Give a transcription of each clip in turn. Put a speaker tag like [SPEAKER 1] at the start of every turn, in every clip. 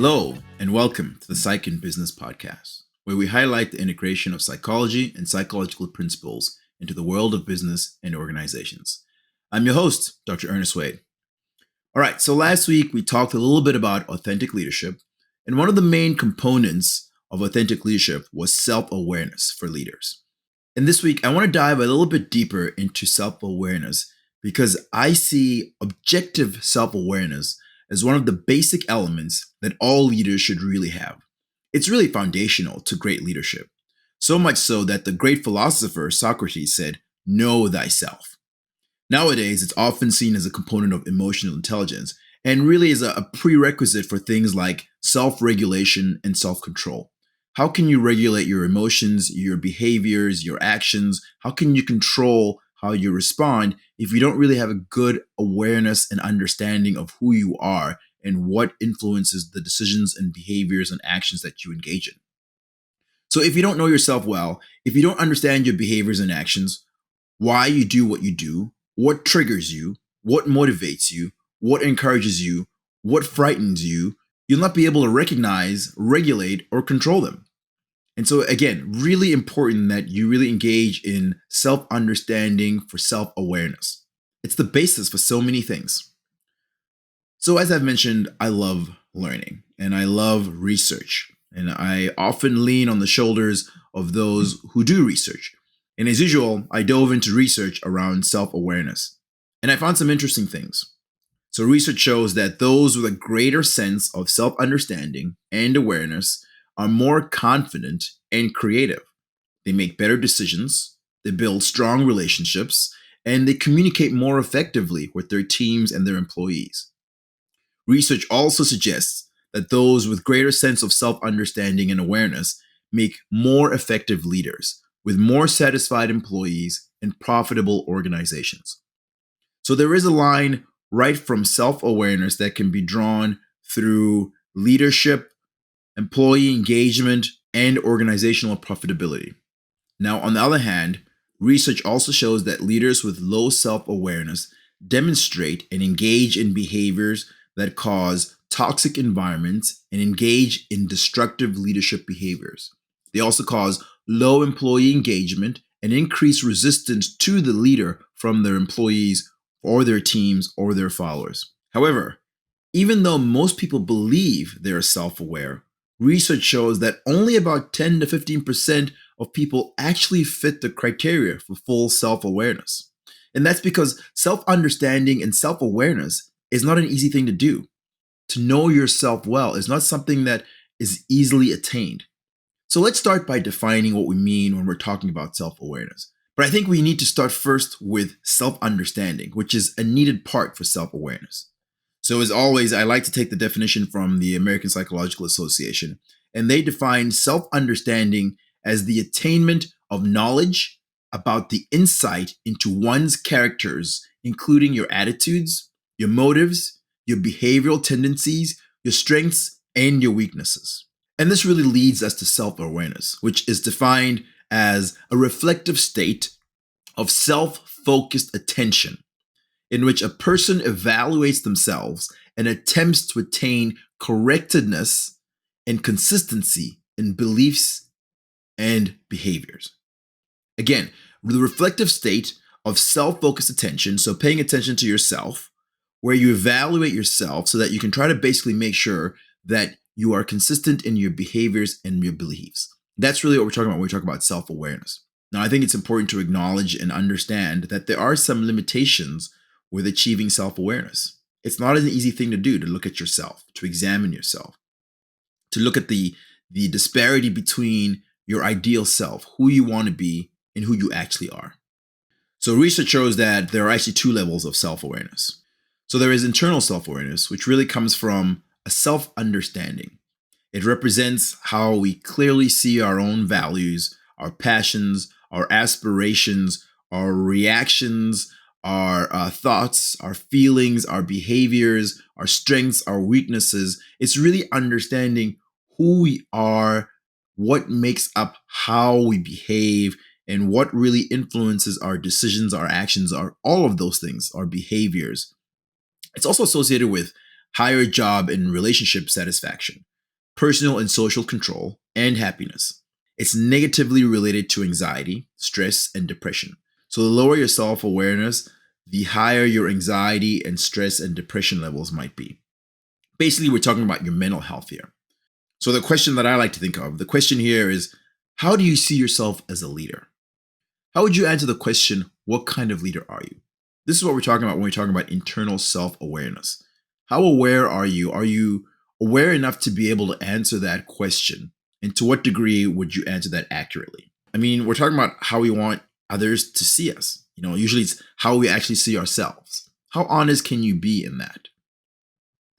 [SPEAKER 1] Hello, and welcome to the Psych in Business podcast, where we highlight the integration of psychology and psychological principles into the world of business and organizations. I'm your host, Dr. Ernest Wayde. All right, so last week we talked a little bit about authentic leadership, and one of the main components of authentic leadership was self-awareness for leaders. And this week, I want to dive a little bit deeper into self-awareness because I see objective self-awareness as one of the basic elements that all leaders should really have. It's really foundational to great leadership. So much so that the great philosopher Socrates said, "Know thyself." Nowadays, it's often seen as a component of emotional intelligence and really is a prerequisite for things like self-regulation and self-control. How can you regulate your emotions, your behaviors, your actions? How can you control how you respond if you don't really have a good awareness and understanding of who you are and what influences the decisions and behaviors and actions that you engage in? So if you don't know yourself well, if you don't understand your behaviors and actions, why you do what you do, what triggers you, what motivates you, what encourages you, what frightens you, you'll not be able to recognize, regulate, or control them. And so again, really important that you really engage in self-understanding for self-awareness. It's the basis for so many things. So as I've mentioned, I love learning and I love research. And I often lean on the shoulders of those who do research. And as usual, I dove into research around self-awareness. And I found some interesting things. So research shows that those with a greater sense of self-understanding and awareness are more confident and creative. They make better decisions, they build strong relationships, and they communicate more effectively with their teams and their employees. Research also suggests that those with greater sense of self-understanding and awareness make more effective leaders, with more satisfied employees and profitable organizations. So there is a line right from self-awareness that can be drawn through leadership, employee engagement, and organizational profitability. Now, on the other hand, research also shows that leaders with low self-awareness demonstrate and engage in behaviors that cause toxic environments and engage in destructive leadership behaviors. They also cause low employee engagement and increase resistance to the leader from their employees or their teams or their followers. However, even though most people believe they're self-aware, research shows that only about 10 to 15% of people actually fit the criteria for full self-awareness. And that's because self-understanding and self-awareness is not an easy thing to do. To know yourself well is not something that is easily attained. So let's start by defining what we mean when we're talking about self-awareness. But I think we need to start first with self-understanding, which is a needed part for self-awareness. So as always, I like to take the definition from the American Psychological Association, and they define self-understanding as the attainment of knowledge about the insight into one's characters, including your attitudes, your motives, your behavioral tendencies, your strengths, and your weaknesses. And this really leads us to self-awareness, which is defined as a reflective state of self-focused attention in which a person evaluates themselves and attempts to attain correctness and consistency in beliefs and behaviors. Again, the reflective state of self-focused attention, so paying attention to yourself, where you evaluate yourself so that you can try to basically make sure that you are consistent in your behaviors and your beliefs. That's really what we're talking about when we talk about self-awareness. Now, I think it's important to acknowledge and understand that there are some limitations with achieving self-awareness. It's not an easy thing to do, to look at yourself, to examine yourself, to look at the disparity between your ideal self, who you want to be, and who you actually are. So research shows that there are actually two levels of self-awareness. So there is internal self-awareness, which really comes from a self-understanding. It represents how we clearly see our own values, our passions, our aspirations, our reactions, our thoughts, our feelings, our behaviors, our strengths, our weaknesses. It's really understanding who we are, what makes up how we behave, and what really influences our decisions, our actions, all of those things, our behaviors. It's also associated with higher job and relationship satisfaction. personal and social control, and happiness. It's negatively related to anxiety, stress, and depression. So the lower your self-awareness, the higher your anxiety and stress and depression levels might be. Basically, we're talking about your mental health here. So the question that I like to think of, the question here is, how do you see yourself as a leader? How would you answer the question, what kind of leader are you? This is what we're talking about when we're talking about internal self-awareness. How aware are you? Are you aware enough to be able to answer that question? And to what degree would you answer that accurately? I mean, we're talking about how we want others to see us. Usually it's how we actually see ourselves. How honest can you be in that?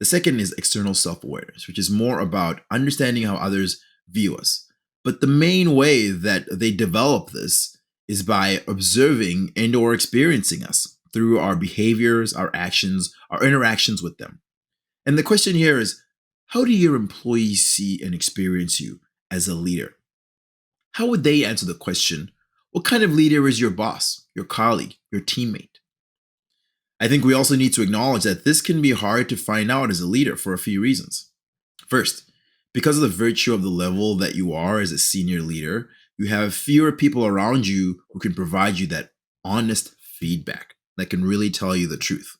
[SPEAKER 1] The second is external self-awareness, which is more about understanding how others view us. But the main way that they develop this is by observing and or experiencing us through our behaviors, our actions, our interactions with them. And the question here is, how do your employees see and experience you as a leader? How would they answer the question, what kind of leader is your boss, your colleague, your teammate? I think we also need to acknowledge that this can be hard to find out as a leader for a few reasons. First, because of the virtue of the level that you are as a senior leader, you have fewer people around you who can provide you that honest feedback that can really tell you the truth.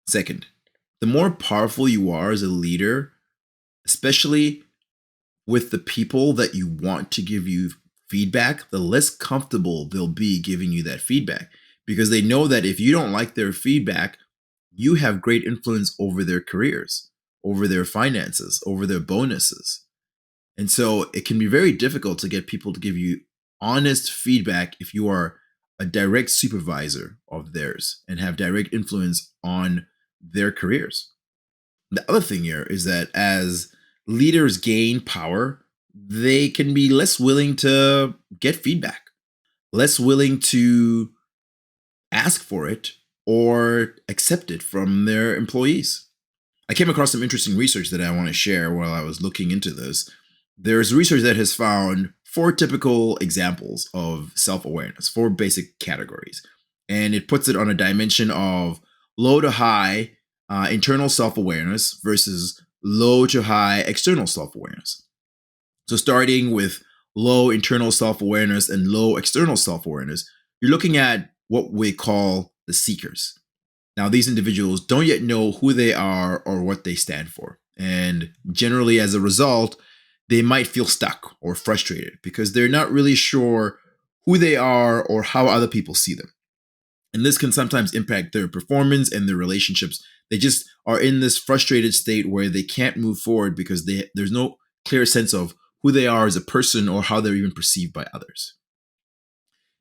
[SPEAKER 1] Second, the more powerful you are as a leader, especially with the people that you want to give you feedback, the less comfortable they'll be giving you that feedback, because they know that if you don't like their feedback, you have great influence over their careers, over their finances, over their bonuses. And so it can be very difficult to get people to give you honest feedback if you are a direct supervisor of theirs and have direct influence on their careers. The other thing here is that as leaders gain power, they can be less willing to get feedback, less willing to ask for it or accept it from their employees. I came across some interesting research that I want to share while I was looking into this. There's research that has found 4 typical examples of self-awareness, 4 basic categories. And it puts it on a dimension of low to high internal self-awareness versus low to high external self-awareness. So starting with low internal self-awareness and low external self-awareness, you're looking at what we call the seekers. Now, these individuals don't yet know who they are or what they stand for. And generally, as a result, they might feel stuck or frustrated because they're not really sure who they are or how other people see them. And this can sometimes impact their performance and their relationships. They just are in this frustrated state where they can't move forward because there's no clear sense of who they are as a person or how they're even perceived by others.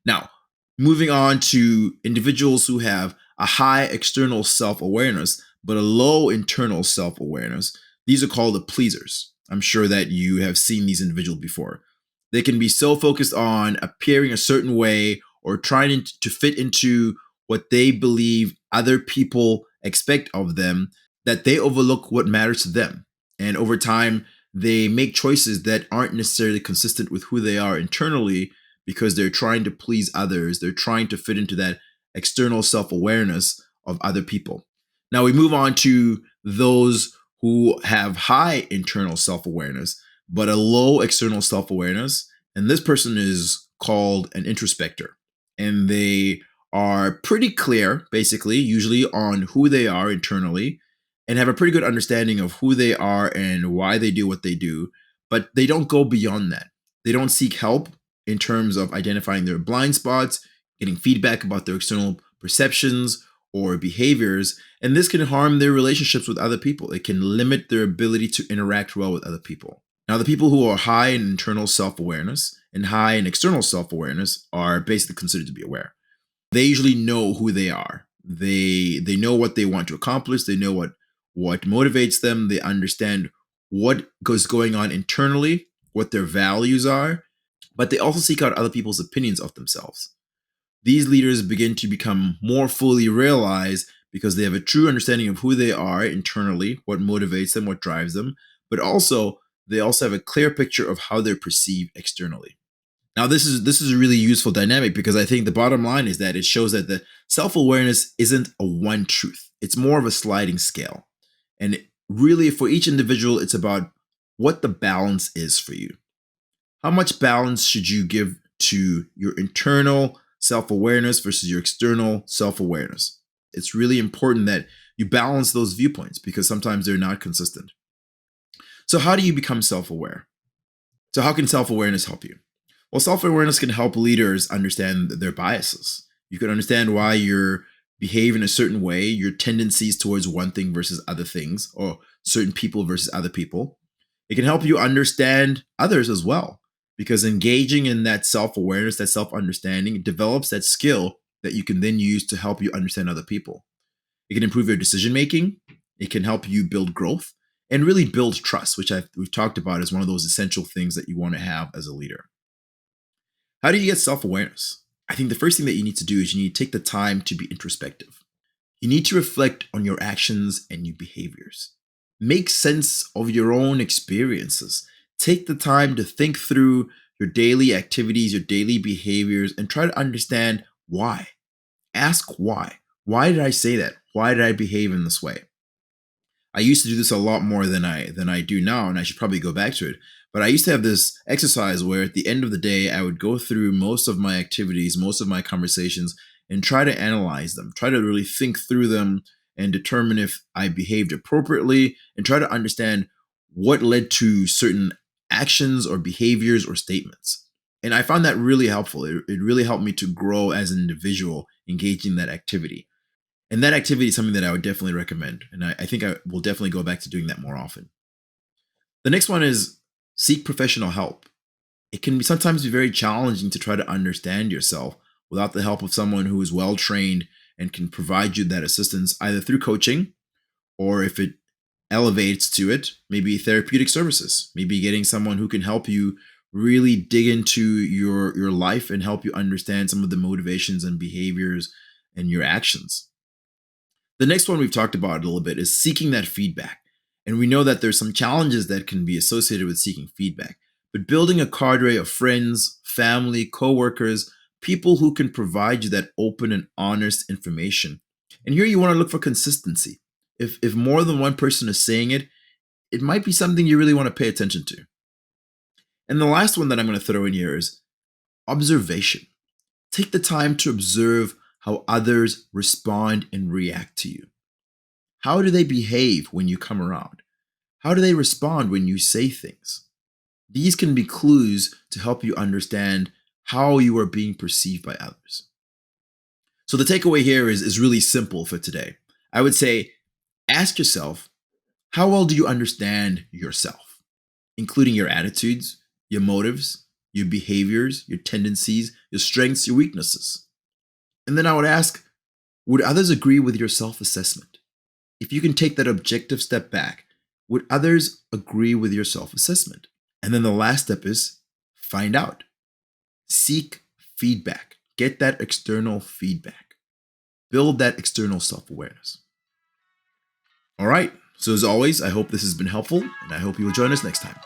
[SPEAKER 1] Now, moving on to individuals who have a high external self-awareness, but a low internal self-awareness. These are called the pleasers. I'm sure that you have seen these individuals before. They can be so focused on appearing a certain way or trying to fit into what they believe other people expect of them that they overlook what matters to them. And over time, they make choices that aren't necessarily consistent with who they are internally because they're trying to please others. They're trying to fit into that external self-awareness of other people. Now we move on to those who have high internal self-awareness, but a low external self-awareness. And this person is called an introspector. And they are pretty clear, basically, usually on who they are internally and have a pretty good understanding of who they are and why they do what they do. But they don't go beyond that. They don't seek help in terms of identifying their blind spots, getting feedback about their external perceptions or behaviors, and this can harm their relationships with other people. It can limit their ability to interact well with other people. Now, the people who are high in internal self-awareness and high in external self-awareness are basically considered to be aware. They usually know who they are. They know what they want to accomplish. They know what motivates them. They understand what goes going on internally, what their values are, but they also seek out other people's opinions of themselves. These leaders begin to become more fully realized because they have a true understanding of who they are internally, what motivates them, what drives them, but also they also have a clear picture of how they're perceived externally. Now, this is a really useful dynamic because I think the bottom line is that it shows that the self-awareness isn't a one truth. It's more of a sliding scale. And really, for each individual, it's about what the balance is for you. How much balance should you give to your internal self-awareness versus your external self-awareness? It's really important that you balance those viewpoints because sometimes they're not consistent. So how do you become self-aware? So how can self-awareness help you? Well, self-awareness can help leaders understand their biases. You can understand why you're behaving a certain way, your tendencies towards one thing versus other things, or certain people versus other people. It can help you understand others as well, because engaging in that self-awareness, that self-understanding, develops that skill that you can then use to help you understand other people. It can improve your decision-making. It can help you build growth and really build trust, which we've talked about as one of those essential things that you want to have as a leader. How do you get self-awareness? I think the first thing that you need to do is you need to take the time to be introspective. You need to reflect on your actions and your behaviors. Make sense of your own experiences. Take the time to think through your daily activities, your daily behaviors, and try to understand why. Ask why. Why did I say that? Why did I behave in this way? I used to do this a lot more than I do now, and I should probably go back to it. But I used to have this exercise where at the end of the day, I would go through most of my activities, most of my conversations, and try to analyze them, try to really think through them and determine if I behaved appropriately and try to understand what led to certain actions or behaviors or statements. And I found that really helpful. It really helped me to grow as an individual engaging in that activity. And that activity is something that I would definitely recommend. And I think I will definitely go back to doing that more often. The next one is seek professional help. It can sometimes be very challenging to try to understand yourself without the help of someone who is well trained and can provide you that assistance either through coaching or if it elevates to it, maybe therapeutic services, maybe getting someone who can help you really dig into your life and help you understand some of the motivations and behaviors and your actions. The next one we've talked about a little bit is seeking that feedback. And we know that there's some challenges that can be associated with seeking feedback. But building a cadre of friends, family, coworkers, people who can provide you that open and honest information. And here you want to look for consistency. If more than one person is saying it, it might be something you really want to pay attention to. And the last one that I'm going to throw in here is observation. Take the time to observe how others respond and react to you. How do they behave when you come around? How do they respond when you say things? These can be clues to help you understand how you are being perceived by others. So the takeaway here is really simple for today. I would say, ask yourself, how well do you understand yourself, including your attitudes, your motives, your behaviors, your tendencies, your strengths, your weaknesses? And then I would ask, would others agree with your self-assessment? If you can take that objective step back, would others agree with your self-assessment? And then the last step is find out. Seek feedback. Get that external feedback. Build that external self-awareness. All right. So as always, I hope this has been helpful, and I hope you will join us next time.